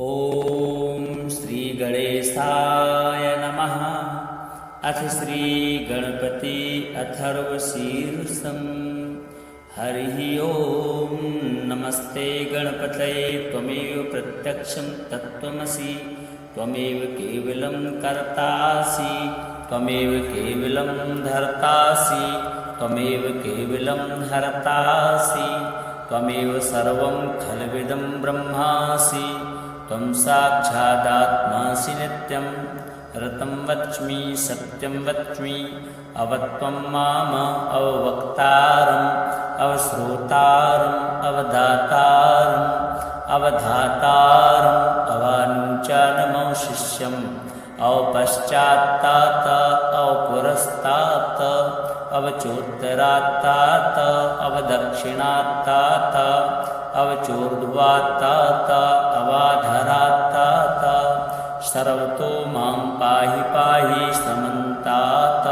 ॐ श्रीगणेशाय नमः। अथ श्रीगणपति अथर्वशीर्षम्। हरिः ॐ। नमस्ते गणपतये त्वमेव प्रत्यक्षं तत्त्वमसि, त्वमेव केवलं कर्तासि, त्वमेव केवलं धर्तासि, त्वमेव केवलं हर्तासि, त्वमेव सर्वं खल्विदं ब्रह्मासि, त्वं साक्षादात्मासि नित्यं। ऋतं वच्मि सत्यं वच्मि, अवत्वं माम अववक्तारम् अवश्रोतारम् अवधातारम् अवधातारम् अवानुचानमवशिष्यम् अवपश्चात्तात अवपुरस्तात अवचोत्तरात्तात अवदक्षिणात्तात अवचोर्ध्वात्तात अवाधरात्तात। सर्वतो मां पाहि पाहि समन्तात।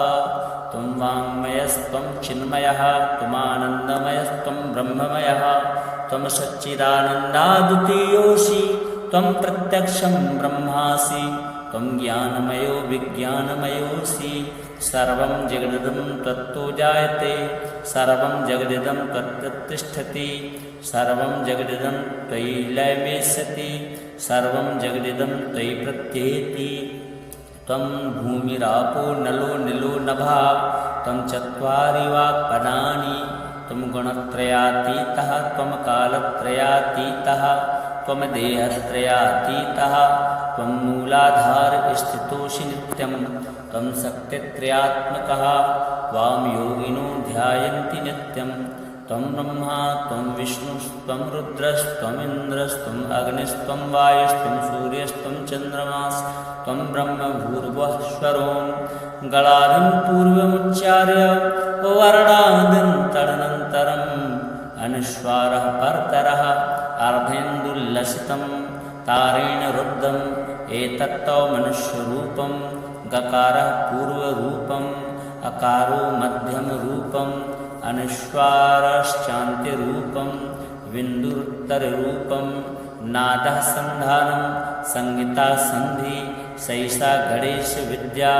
त्वं वाङ्मयस्त्वं चिन्मयः, त्वमानन्दमयस्त्वं ब्रह्ममयः, त्वं सच्चिदानन्दाद्वितीयोऽसि, त्वं प्रत्यक्षं ब्रह्मासि, त्वं ज्ञानमयो विज्ञानमयोऽसि। सर्वं जगदिदं त्वत्तो जायते, सर्वं जगदिदं त्वत्तिष्ठति, सर्वं जगदिदं त्वयि लयमेष्यति, सर्वं जगदिदं त्वयि प्रत्येति। त्वं भूमिरापो नलो निलो नभः, त्वं चत्वारि वाक्पदानि, त्वं गुणत्रयातीतः, त्वं कालत्रयातीतः, त्वं देहत्रयातीतः, त्वं मूलाधारस्थितोऽसि नित्यं, त्वं शक्तित्रयात्मकः, त्वां योगिनो ध्यायन्ति नित्यं। त्वं ब्रह्मा त्वं विष्णुस्त्वं रुद्रस्त्वमिन्द्रस्त्वम् अग्निस्त्वं वायुस्त्वं सूर्यस्त्वं चन्द्रमास्त्वं ब्रह्म भूर्भुवःस्वरों। गणादिं पूर्वमुच्चार्य वर्णादिं तदनन्तरम् अनुस्वारः परतरः अर्धेन्दुल्लसितं तारेण रुद्धम्। एतत्तौ मनुष्यरूपं, गकारः पूर्वरूपम्, अकारो मध्यमरूपम्, अनुस्वारश्चान्त्यरूपं, बिन्दुरुत्तररूपं। नादः सन्धानं, संहिता सन्धि, सैषा गणेशविद्या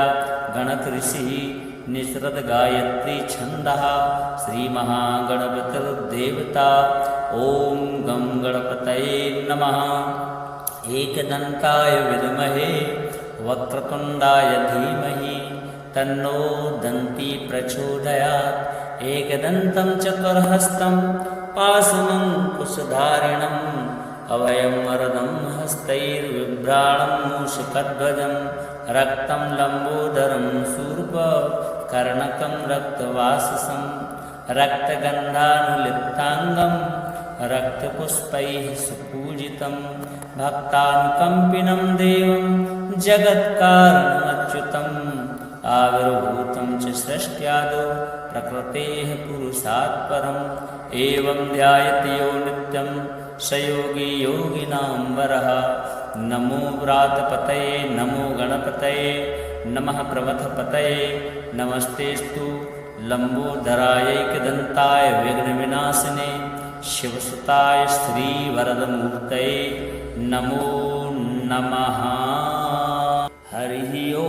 गणकऋषिः निसृत गायत्री छन्दः। श्रीमहागणपतिर्देवता। ॐ गं गणपतये नमः। एकदन्ताय विद्महे वक्रतुण्डाय धीमहि, तन्नो दन्ती प्रचोदयात्। एकदन्तं चतुर्हस्तं पाशमङ्कुशधारिणम्, अभयं वरदं हस्तैर्बिभ्राणं मूषकध्वजं, रक्तं लम्बोदरं शूर्पकर्णकं रक्तवाससं, रक्तगन्धानुलिप्ताङ्गं रक्तपुष्पैः सुपूजितं, भक्तानुकम्पिनं देवं जगत्कारणमच्युतम्। आविर्भूतं च सृष्ट्यादौ प्रकृतेः पुरुषात् परम्, एवं ध्यायति यो नित्यं स योगी योगिनां वरः। नमो व्रातपतये नमो गणपतये नमः प्रमथपतये, नमस्तेस्तु लम्बोदरायैकदन्ताय विघ्नविनाशिने, शिवसुताय श्रीवरदमूर्तये नमो नमः। हरिः ॐ।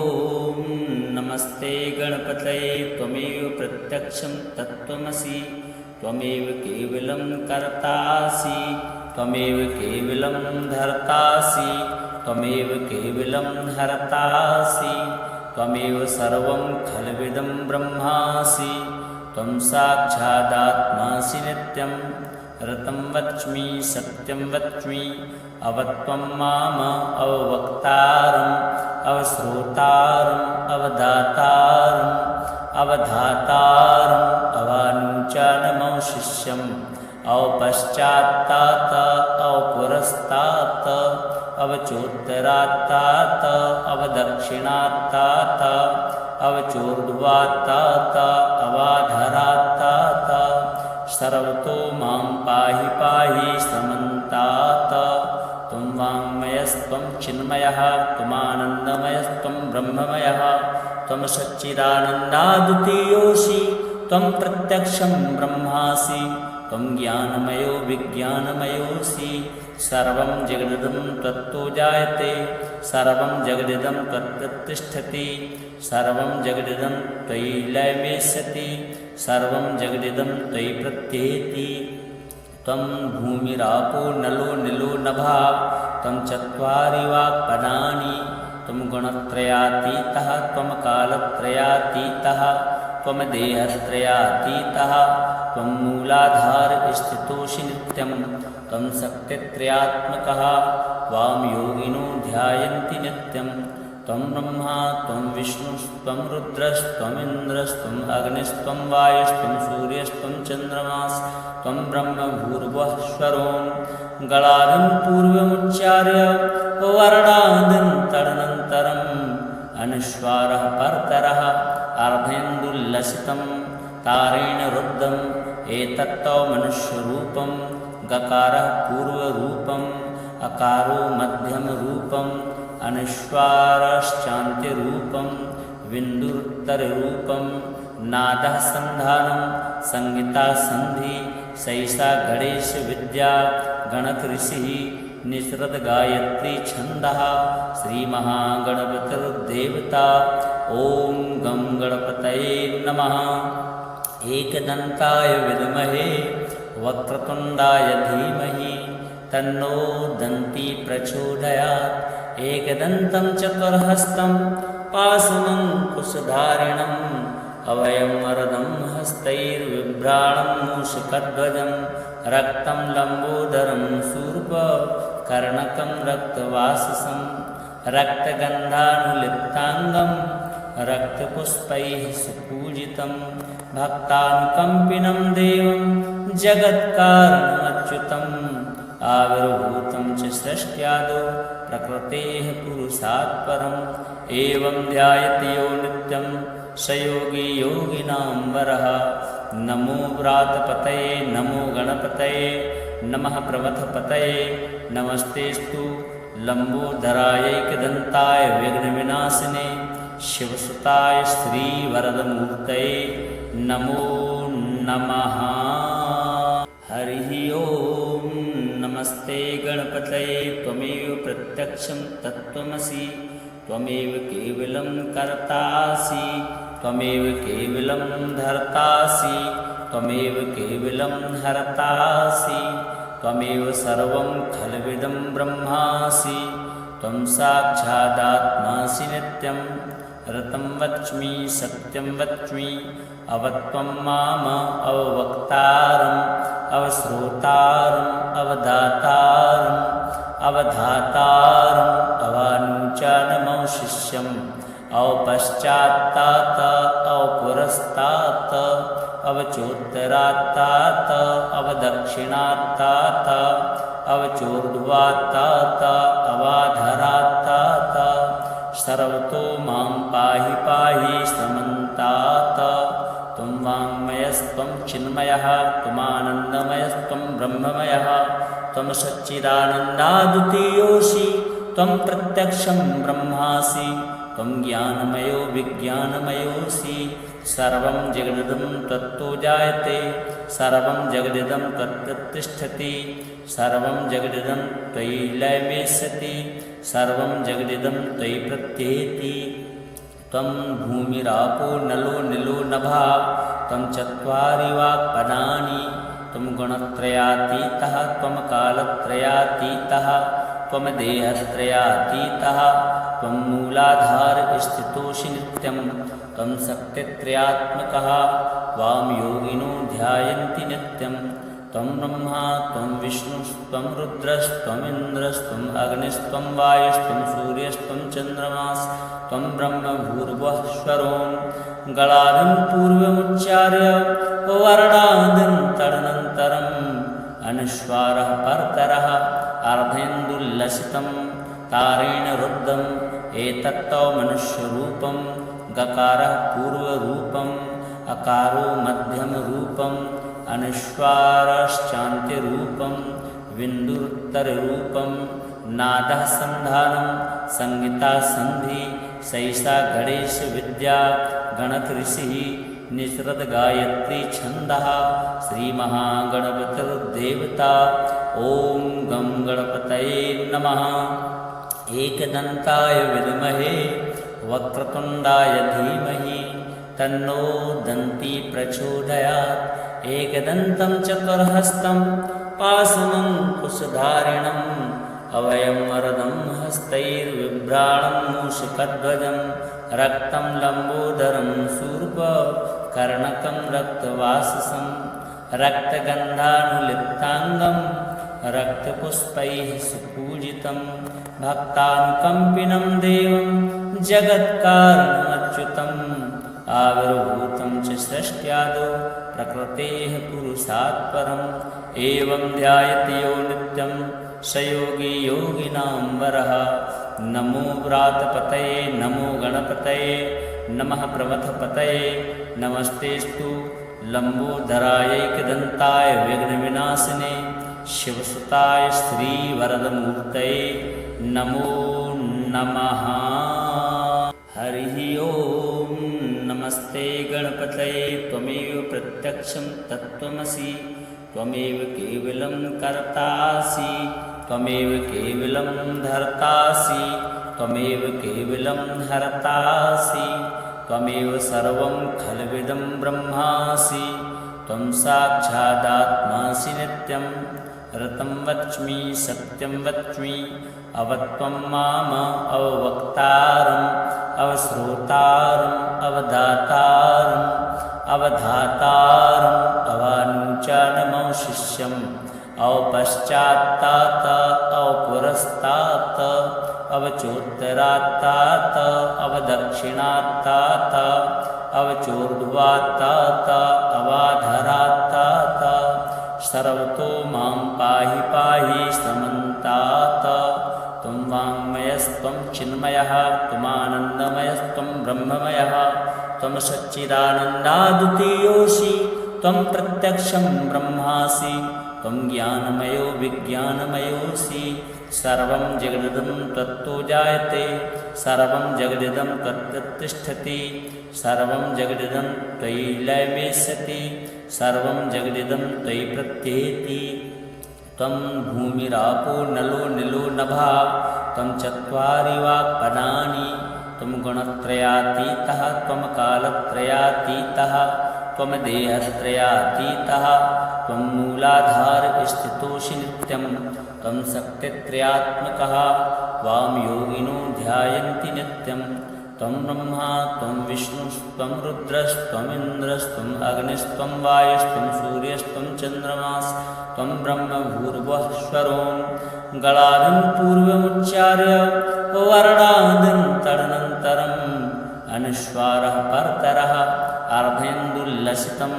नमस्ते गणपतये त्वमेव प्रत्यक्षं तत्त्वमसि, त्वमेव केवलं कर्तासि, त्वमेव केवलं धर्तासि, त्वमेव केवलं हर्तासि, त्वमेव सर्वं खल्विदं ब्रह्मासि, त्वं साक्षादात्मासि नित्यं। ऋतं वच्मि सत्यं वच्मि, अवत्वं माम अववक्तारम् अवश्रोतारम् अवधातारम् अवधातारम् अवानुचानमवशिष्यम् अवपश्चात्तात अवपुरस्तात अवचोत्तरात्तात अवदक्षिणात्तात अवचोर्ध्वात्तात अवाधरात्तात। सर्वतो मां पाहि पाहि समन्तात। त्वं वाङ्मयस्त्वं चिन्मयः, त्वमानन्दमयस्त्वं ब्रह्ममयः, त्वं सच्चिदानन्दाद्वितीयोऽसि, त्वं प्रत्यक्षं ब्रह्मासि, त्वं ज्ञानमयो विज्ञानमयोऽसि सर्वं जगदिदं त्वत्तो जायते सर्वं जगदिदं त्वत्तिष्ठति सर्वं जगदिदं त्वयि लयमेष्यति सर्वं जगदिदं त्वयि प्रत्येति त्वं भूमिरापो नलो निलो नभः त्वं चत्वारि वाक्पदानि त्वं गुणत्रयातीतः त्वं कालत्रयातीतः त्वं देहत्रयातीतः त्वं मूलाधार स्थितोऽसि नित्यं त्वं शक्तित्रयात्मकः वां योगिनो ध्यायन्ति नित्यं त्वं ब्रह्मा त्वं विष्णुस्त्वं रुद्रस्त्वमिन्द्रस्त्वम् अग्निस्त्वं वायुस्त्वं सूर्यस्त्वं चन्द्रमास्त्वं ब्रह्म भूर्भुवः स्वरों गणादिं पूर्वमुच्चार्य वर्णादिं तदनन्तरम् अनुस्वारः परतरः अर्धेन्दुल्लसितं तारेण रुद्धम् एतत्तौ मनुष्यरूपं गकारः पूर्वरूपम् अकारो मध्यमरूपम् अनुस्वारश्चान्त्यरूपं बिन्दुरुत्तररूपं नादः सन्धानं संहिता सन्धि सैषा गणेश विद्या गणकऋषिः निसृत गायत्री छन्दः श्रीमहागणपतिर्देवता ॐ गं गणपतये नमः एकदन्ताय विद्महे वक्रतुण्डाय धीमहि तन्नो दन्ती प्रचोदयात् एकदन्तं चतुर्हस्तं पाशमङ्कुशधारिणम् अभयं वरदं हस्तैर्बिभ्राणं मूषकध्वजं रक्तं लम्बोदरं शूर्पकर्णकं रक्तवाससं रक्तगन्धानुलिप्ताङ्गं रक्तपुष्पैः सुपूजितं भक्तानुकम्पिनं देवं जगत्कारणमच्युतम् आविर्भूतं च सृष्ट्यादौ प्रकृतेः पुरुषात् परम् एवं ध्यायति यो नित्यं स योगी योगिनां वरः नमो व्रातपतये नमो गणपतये नमः प्रमथपतये नमस्तेस्तु लम्बोदरायैकदन्ताय विघ्नविनाशिने शिवसुताय श्रीवरदमूर्तये नमो नमः। हरिः ओं नमस्ते गणपतये त्वमेव प्रत्यक्षं तत्त्वमसि त्वमेव केवलं कर्तासि त्वमेव केवलं धर्तासि त्वमेव केवलं हर्तासि त्वमेव सर्वं खल्विदं ब्रह्मासि त्वं साक्षादात्मासि नित्यं ऋतं वच्मि सत्यं वच्मि अवत्वं माम अववक्तारम् अवश्रोतारम् अवदातारम् अवधातारम् अवानुचानमौ शिष्यम् अवपश्चात्तात अवपुरस्तात अवचोत्तरात्तात अवदक्षिणात्तात अवचोर्ध्वात्तात अवाधरात्तात सर्वतो मां पाहि पाहि समन्तात त्वं वाङ्मयस्त्वं चिन्मयः त्वमानन्दमयस्त्वं ब्रह्ममयः त्वं सच्चिदानन्दाद्वितीयोऽसि त्वं प्रत्यक्षं ब्रह्मासि त्वं ज्ञानमयो विज्ञानमयोऽसि सर्वं जगदिदं त्वत्तो जायते सर्वं जगदिदं त्वत्तिष्ठति सर्वं जगदिदं त्वयि लयमेष्यति सर्वं जगदिदं त्वयि प्रत्येति त्वं भूमिरापो नलो निलो नभः त्वं चत्वारि वाक्पदानि त्वं गुणत्रयातीतः त्वं कालत्रयातीतः त्वं देहत्रयातीतः त्वं मूलाधार स्थितोऽसि नित्यं त्वं शक्तित्रयात्मकः वां योगिनो ध्यायन्ति नित्यं त्वं ब्रह्मा त्वं विष्णुस्त्वं रुद्रस्त्वमिन्द्रस्त्वम् अग्निस्त्वं वायुस्त्वं सूर्यस्त्वं चन्द्रमास्त्वं ब्रह्म भूर्भुवः स्वरों गणादिं पूर्वमुच्चार्य वर्णादिं तदनन्तरम् अनुस्वारः परतरः अर्धेन्दुल्लसितं तारेण रुद्धम् एतत्तौ मनुष्यरूपं गकारः पूर्वरूपम् अकारो मध्यमरूपम् अनुस्वारश्चान्त्यरूपं बिन्दुरुत्तररूपं नादः सन्धानं संहिता सन्धि सैषा गणेश विद्या गणकऋषिः निसृत गायत्री छन्दः श्रीमहागणपतिर्देवता ॐ गं गणपतये नमः। एकदन्ताय विद्महे वक्रतुण्डाय धीमहि तन्नो दन्ती प्रचोदयात्। एकदन्तं चतुर्हस्तं पाशमङ्कुशधारिणम् अभयं वरदं हस्तैर्बिभ्राणं मूषकध्वजं रक्तं लम्बोदरं शूर्पकर्णकं रक्तवाससं रक्तगन्धानुलिप्ताङ्गं रक्तपुष्पैः सुपूजितं भक्तानुकम्पिनं देवं जगत्कारणमच्युतम् आविर्भूतं च सृष्ट्यादौ प्रकृतेः पुरुषात् परम् एवं ध्यायति यो नित्यं स योगी योगिनां वरः। नमो व्रातपतये नमो गणपतये नमः प्रमथपतये नमस्तेस्तु लम्बोदरायैकदन्ताय विघ्नविनाशिने शिवसुताय श्रीवरदमूर्तये नमो नमः। हरिः ओं नमस्ते गणपतये त्वमेव प्रत्यक्षं तत्त्वमसि त्वमेव केवलं कर्तासि त्वमेव केवलं धर्तासि त्वमेव केवलं हर्तासि त्वमेव सर्वं खल्विदं ब्रह्मासि त्वं साक्षादात्मासि नित्यं ऋतं वच्मि सत्यं वच्मि अवत्वं माम अववक्तारम् अवश्रोतारम् अवदातारम् अवधातारम् अवानुचानमवशिष्यम् अवपश्चात्तात अवपुरस्तात अवचोत्तरात्तात अवदक्षिणात्तात अवचोर्ध्वात्तात अवाधरात्तात सर्वतो मां पाहि पाहि समन्तात। त्वं वाङ्मयस्त्वं चिन्मयः त्वमानन्दमयस्त्वं ब्रह्ममयः त्वं सच्चिदानन्दाद्वितीयोऽसि त्वं प्रत्यक्षं ब्रह्मासि त्वं ज्ञानमयो विज्ञानमयोऽसि सर्वं जगदिदं त्वत्तो जायते सर्वं जगदिदं त्वत्तिष्ठति सर्वं जगदिदं त्वयि लयमेष्यति सर्वं जगदिदं त्वयि प्रत्येति। त्वं भूमिरापो नलो निलो नभः त्वं चत्वारि वाक्पदानि त्वं गुणत्रयातीतः त्वं कालत्रयातीतः त्वं देहत्रयातीतः त्वं मूलाधारस्थितोऽसि नित्यं त्वं शक्तित्रयात्मकः त्वां योगिनो ध्यायन्ति नित्यं त्वं ब्रह्मा त्वं विष्णुस्त्वं रुद्रस्त्वमिन्द्रस्त्वम् अग्निस्त्वं वायुस्त्वं सूर्यस्त्वं चन्द्रमास्त्वं ब्रह्म भूर्भुवस्वरों गणादिं पूर्वमुच्चार्य वर्णादिं तदनन्तरम् अनुस्वारः परतरः अर्धेन्दुल्लसितं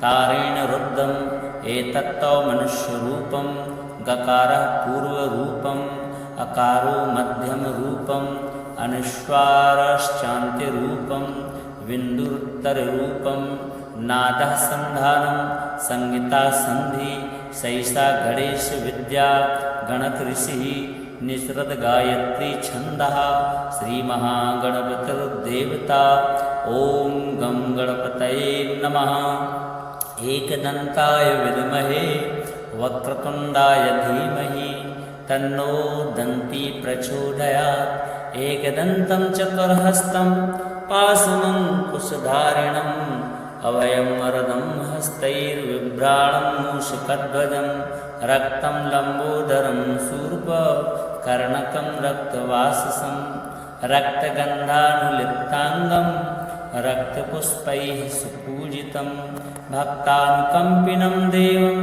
तारेण रुद्धम् एतत्तौ मनुष्यरूपं गकारः पूर्वरूपम् अकारो मध्यमरूपम् अनुस्वारश्चान्त्यरूपं बिन्दुरुत्तररूपं नादः सन्धानं संहिता सन्धि सैषा गणेशविद्या गणकऋषिः निसृत गायत्री छन्दः श्रीमहागणपतिर्देवता ॐ गं गणपतये नमः। एकदन्ताय विद्महे वक्रतुण्डाय धीमहि तन्नो दन्ती प्रचोदयात्। एकदन्तं चतुर्हस्तं पाशमङ्कुशधारिणम् अभयं वरदं हस्तैर्बिभ्राणं मूषकध्वजं रक्तं लम्बोदरं शूर्पकर्णकं रक्तवाससं रक्तगन्धानुलिप्ताङ्गं रक्तपुष्पैः सुपूजितं भक्तानुकम्पिनं देवं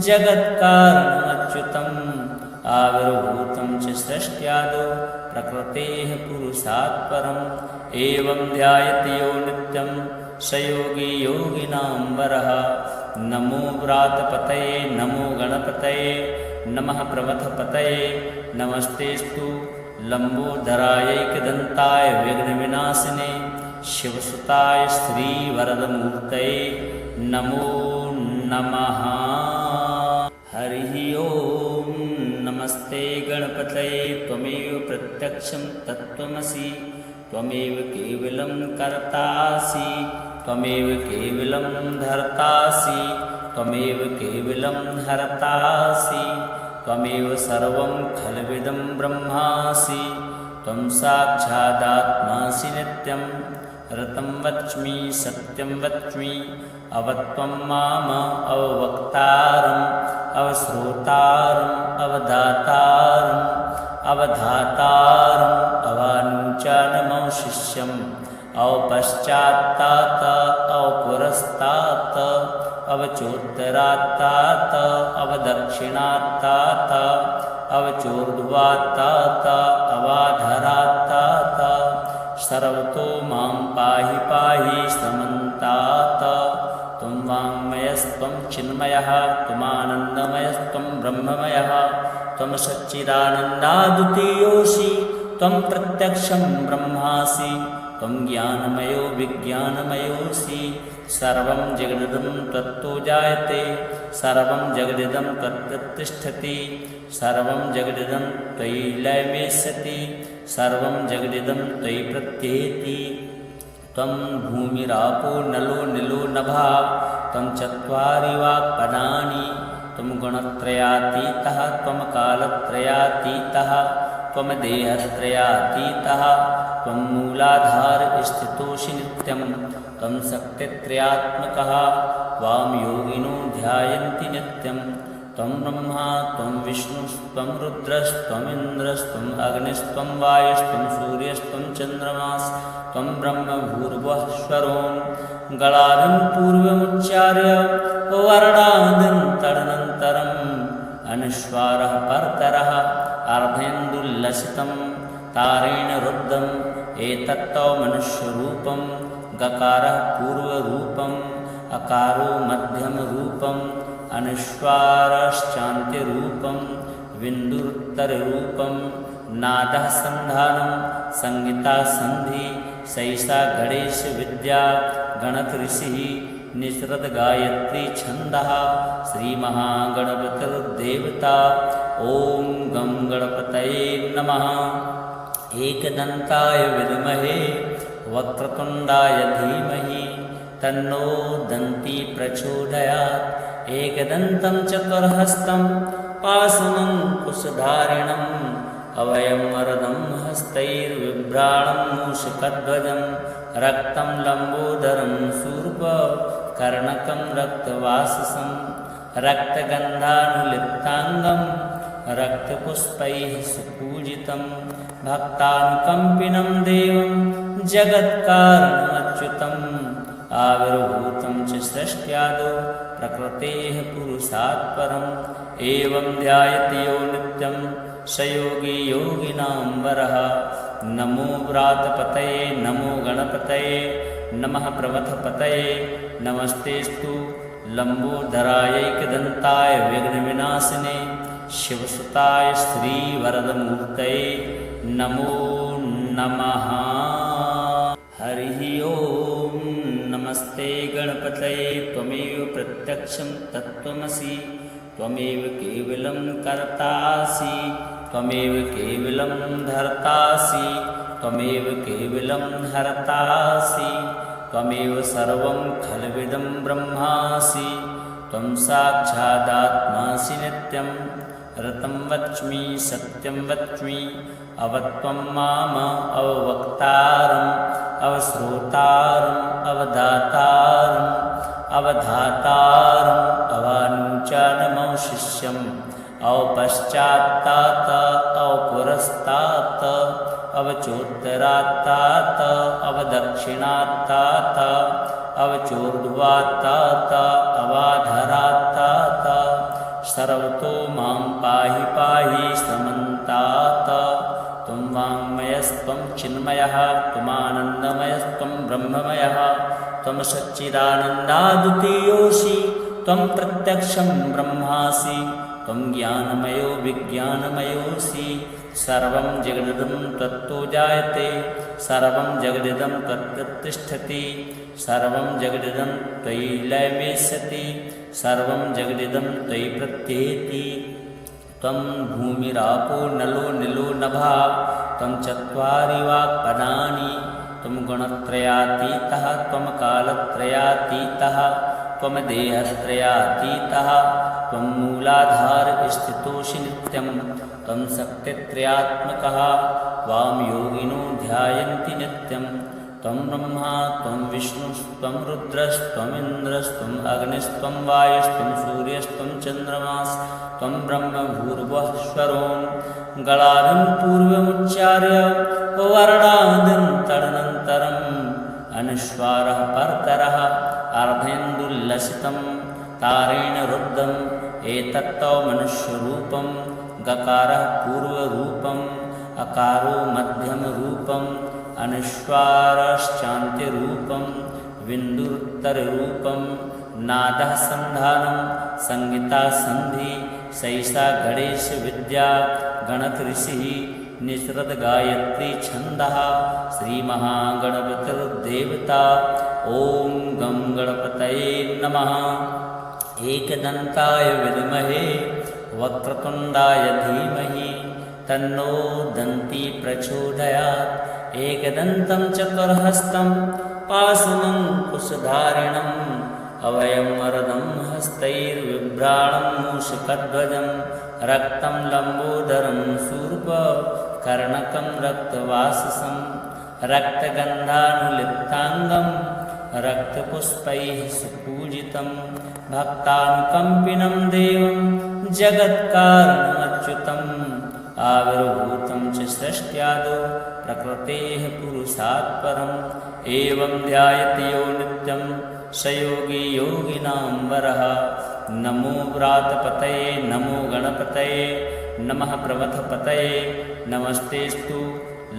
जगत्कारणमच्युतम् आविर्भूतं च सृष्ट्यादौ प्रकृतेः पुरुषात् परम् एवं ध्यायति यो नित्यं स योगी योगिनां वरः। नमो व्रातपतये नमो गणपतये नमः प्रमथपतये नमस्तेस्तु लम्बोदरायैकदन्ताय विघ्नविनाशिने शिवसुताय श्रीवरदमूर्तये नमो नमः। हरिः ओं नमस्ते गणपतये त्वमेव प्रत्यक्षं तत्त्वमसि त्वमेव केवलं कर्तासि त्वमेव केवलं धर्तासि त्वमेव केवलं हर्तासि त्वमेव सर्वं खल्विदं ब्रह्मासि त्वं साक्षादात्मासि नित्यं ऋतं वच्मि सत्यं वच्मि अवत्वं माम अववक्तारम् अवश्रोतारम् अवधातारम् अवधातारम् अवानुचानमवशिष्यम् अवपश्चात्तात अवपुरस्तात अवचोत्तरात्तात अवदक्षिणात्तात अवचोर्ध्वात्तात अवाधरात्तात सर्वतो मां पाहि पाहि समन्तात त्वं वाङ्मयस्त्वं चिन्मयः त्वमानन्दमयस्त्वं ब्रह्ममयः त्वं सच्चिदानन्दाद्वितीयोऽसि त्वं प्रत्यक्षं ब्रह्मासि त्वं ज्ञानमयो विज्ञानमयोऽसि सर्वं जगदिदं त्वत्तो जायते सर्वं जगदिदं त्वत्तिष्ठति सर्वं जगदिदं त्वयि लयमेष्यति सर्वं जगदिदं त्वयि प्रत्येति त्वं भूमिरापो नलो निलो नभः त्वं चत्वारि वाक्पदानि त्वं गुणत्रयातीतः त्वं कालत्रयातीतः त्वं देहत्रयातीतः त्वं मूलाधार स्थितोऽसि नित्यं त्वं शक्तित्रयात्मकः त्वां योगिनो ध्यायन्ति नित्यं त्वं ब्रह्मा त्वं विष्णुस्त्वं रुद्रस्त्वमिन्द्रस्त्वम् अग्निस्त्वं वायुस्त्वं सूर्यस्त्वं चन्द्रमास्त्वं ब्रह्म भूर्भुवः स्वरों गणादिं पूर्वमुच्चार्य वर्णादिं तदनन्तरम् अनुस्वारः परतरः अर्धेन्दुल्लसितं तारेण रुद्धम् एतत्तौ मनुष्यरूपं गकारः पूर्वरूपम् अकारो मध्यमरूपम् अनुस्वारश्चान्त्यरूपं बिन्दुरुत्तररूपं नादः सन्धानं संहिता सन्धि सैषा गणेशविद्या गणकऋषिः निसृत गायत्री छन्दः श्रीमहागणपतिर्देवता ॐ गं गणपतये नमः। एकदन्ताय विद्महे वक्रतुण्डाय धीमहि तन्नो दन्ती प्रचोदयात् एकदन्तं चतुर्हस्तं पाशमङ्कुशधारिणम् अभयं वरदं हस्तैर्बिभ्राणं मूषकध्वजं रक्तं लम्बोदरं शूर्पकर्णकं रक्तवाससं रक्तगन्धानुलिप्ताङ्गं रक्तपुष्पैः सुपूजितं भक्तानुकम्पिनं देवं जगत्कारणमच्युतम् आविर्भूतं च सृष्ट्यादौ प्रकृतेः पुरुषात् परम् एवं ध्यायति यो नित्यं स योगी योगिनां वरः। नमो व्रातपतये नमो गणपतये नमः प्रमथपतये नमस्तेस्तु लम्बोदरायैकदन्ताय विघ्नविनाशिने शिवसुताय श्रीवरदमूर्तये नमो नमः। हरिः ओं नमस्ते गणपतये त्वमेव प्रत्यक्षं तत्त्वमसि त्वमेव केवलं कर्तासि त्वमेव केवलं धर्तासि त्वमेव केवलं हर्तासि त्वमेव सर्वं खल्विदं ब्रह्मासि त्वं साक्षादात्मासि नित्यं ऋतं वच्मि सत्यं वच्मि अवत्वं माम अववक्तारम् अवश्रोतारम् अवधातारम् अवधातारम् अवानुचानमवशिष्यम् अवपश्चात्तात अवपुरस्तात अवचोत्तरात्तात अवदक्षिणात्तात अवचोर्ध्वात्तात अवाधरात्तात सर्वतो मां पाहि पाहि समन्तात त्वं वाङ्मयस्त्वं चिन्मयः त्वमानन्दमयस्त्वं ब्रह्ममयः त्वं सच्चिदानन्दाद्वितीयोऽसि त्वं प्रत्यक्षं ब्रह्मासि त्वं ज्ञानमयो विज्ञानमयोऽसि सर्वं जगदिदं त्वत्तो जायते सर्वं जगदिदं त्वत्तिष्ठति सर्वं जगदिदं त्वयि लयमेष्यति सर्वं जगदिदं त्वयि प्रत्येति त्वं भूमिरापो नलो निलो नभः त्वं चत्वारि वाक्पदानि त्वं गुणत्रयातीतः त्वं कालत्रयातीतः त्वं देहत्रयातीतः त्वं मूलाधारस्थितोऽसि नित्यं त्वं शक्तित्रयात्मकः त्वां योगिनो ध्यायन्ति नित्यं त्वं ब्रह्मा त्वं विष्णुस्त्वं रुद्रस्त्वमिन्द्रस्त्वम् अग्निस्त्वं वायुस्त्वं सूर्यस्त्वं चन्द्रमास्त्वं ब्रह्म भूर्भुवः स्वरों गलादिं पूर्वमुच्चार्य वर्णादिन्तरनन्तरम् अनुस्वारः परतरः अर्धेन्दुल्लसितं तारेण रुद्धम् एतत्तौ मनुष्यरूपं गकारः पूर्वरूपम् अकारो मध्यमरूपम् अनुस्वारश्चान्त्यरूपं बिन्दुरुत्तररूपं नादः सन्धानं संहिता सन्धि सैषा गणेशविद्या गणकऋषिः निसृत गायत्री छन्दः श्रीमहागणपतिर्देवता ॐ गं गणपतये नमः। एकदन्ताय विद्महे वक्रतुण्डाय धीमहि तन्नो दन्ती प्रचोदयात्। एकदन्तं चतुर्हस्तं पाशमङ्कुशधारिणम् अभयं वरदं हस्तैर्बिभ्राणं मूषकध्वजं रक्तं लम्बोदरं शूर्पकर्णकं रक्तवाससं रक्तगन्धानुलिप्ताङ्गं रक्तपुष्पैः सुपूजितं भक्तानुकम्पिनं देवं जगत्कारणमच्युतम् आविर्भूतं च सृष्ट्यादौ प्रकृतेः पुरुषात् परम् एवं ध्यायति यो नित्यं स योगी योगिनां वरः। नमो व्रातपतये नमो गणपतये नमः प्रमथपतये नमस्तेस्तु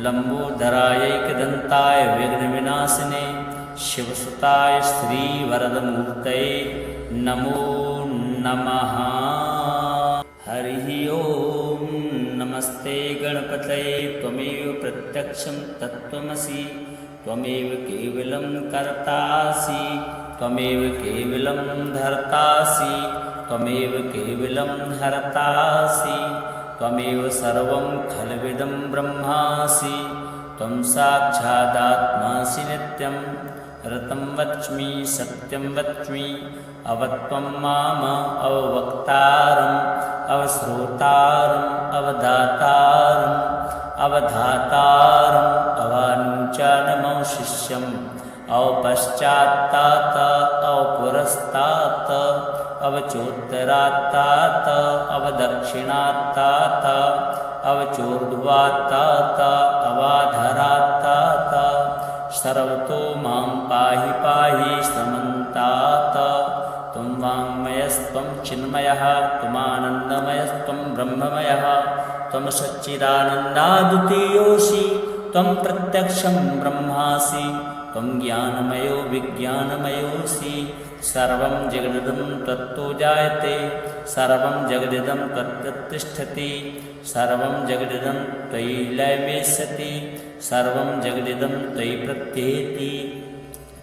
लम्बोदरायैकदन्ताय विघ्नविनाशिने शिवसुताय श्रीवरदमूर्तये नमो नमः। हरिः ओम्। नमस्ते गणपतये त्वमेव प्रत्यक्षं तत्त्वमसि त्वमेव केवलं कर्तासि त्वमेव केवलं धर्तासि त्वमेव केवलं हर्तासि त्वमेव सर्वं खल्विदं ब्रह्मासि त्वं साक्षादात्मासि नित्यं ऋतं वच्मि सत्यं वच्मि अवत्वं माम अववक्तारम् अवश्रोतारम् अवदातारम् अवधातारम् अवानुचानमवशिष्यम् अवपश्चात्तात अवपुरस्तात अवचोत्तरात्तात अवदक्षिणात्तात अवचोर्ध्वात्तात अवाधरात्तात सर्वतो मां पाहि पाहि समन्तात। त्वं वाङ्मयस्त्वं चिन्मयः त्वमानन्दमयस्त्वं ब्रह्ममयः त्वं सच्चिदानन्दाद्वितीयोऽसि त्वं प्रत्यक्षं ब्रह्मासि त्वं ज्ञानमयो विज्ञानमयोऽसि सर्वं जगदिदं त्वत्तो जायते सर्वं जगदिदं त्वत्तिष्ठति सर्वं जगदिदं त्वयि लयमेष्यति सर्वं जगदिदं त्वयि प्रत्येति।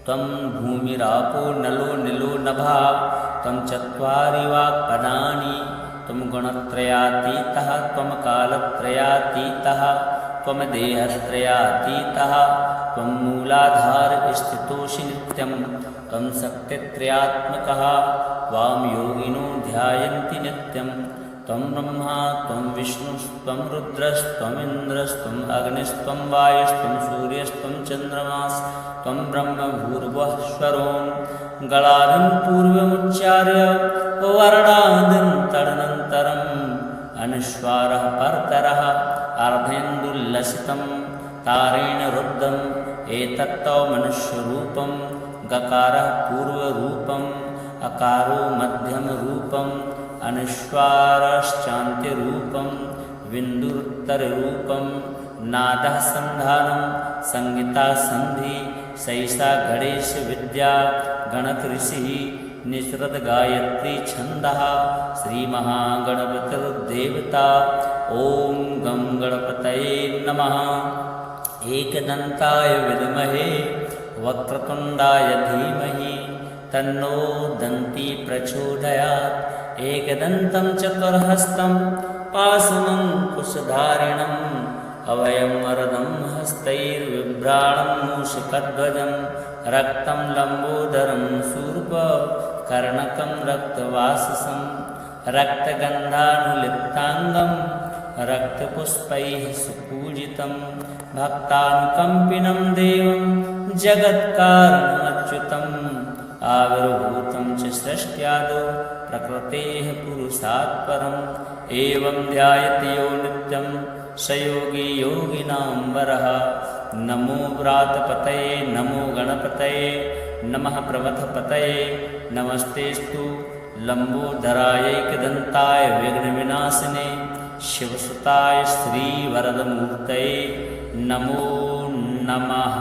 त्वं भूमिरापो नलो निलो नभः त्वं चत्वारि वाक्पदानि त्वं गुणत्रयातीतः त्वं कालत्रयातीतः त्वं देहत्रयातीतः त्वं मूलाधारस्थितोऽसि नित्यं त्वं शक्तित्रयात्मकः त्वां योगिनो ध्यायन्ति नित्यं त्वं ब्रह्मा त्वं विष्णुस्त्वं रुद्रस्त्वमिन्द्रस्त्वम् अग्निस्त्वं वायुस्त्वं सूर्यस्त्वं चन्द्रमास्त्वं ब्रह्म भूर्भुवः स्वरों गलादिं पूर्वमुच्चार्य वर्णादिन्तरनन्तरम् अनुस्वारः परतरः अर्धेन्दुल्लसितं तारेण रुद्धम् एतत्तौ मनुष्यरूपं गकारः पूर्वरूपम् अकारो मध्यमरूपम् अनुस्वारश्चान्त्यरूपं बिन्दुरुत्तररूपं नादः सन्धानं संहिता सन्धि सैषा गणेशविद्या गणकऋषिः निसृत गायत्री छन्दः श्रीमहागणपतिर्देवता ॐ गं गणपतये नमः। एकदन्ताय विद्महे वक्रतुण्डाय धीमहि तन्नो दन्ती प्रचोदयात्। एकदन्तं चतुर्हस्तं पाशमङ्कुशधारिणम् अभयं वरदं हस्तैर्बिभ्राणं पुराणं मूषकध्वजं रक्तं लम्बोदरं शूर्पकर्णकं रक्तवाससं रक्तगन्धानुलिप्ताङ्गं रक्तपुष्पैः सुपूजितं भक्तानुकम्पिनं देवं जगत्कारणमच्युतम् आविर्भूतं च सृष्ट्यादौ प्रकृतेः पुरुषात् परम् एवं ध्यायति यो नित्यं स योगी योगिनां वरः। नमो व्रातपतये नमो गणपतये नमः प्रमथपतये नमस्तेस्तु लम्बोदरायैकदन्ताय विघ्नविनाशिने शिवसुताय श्रीवरदमूर्तये नमो नमः।